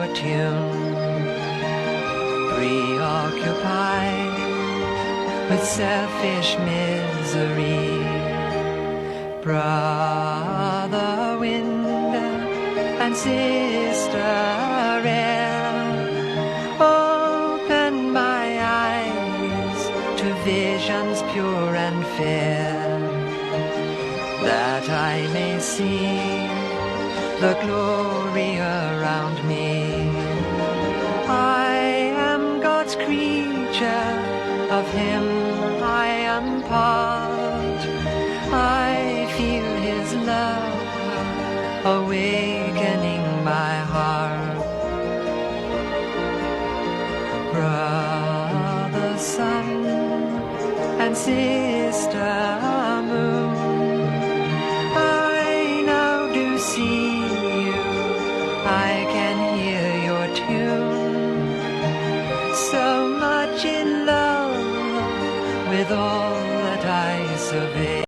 fortune, preoccupied with selfish misery. Brother wind and sister air, open my eyes to visions pure and fair, that I may see the glory around me. I am God's creature, of Him I am part. I feel His love awakening my heart. Brother sun and sister moon,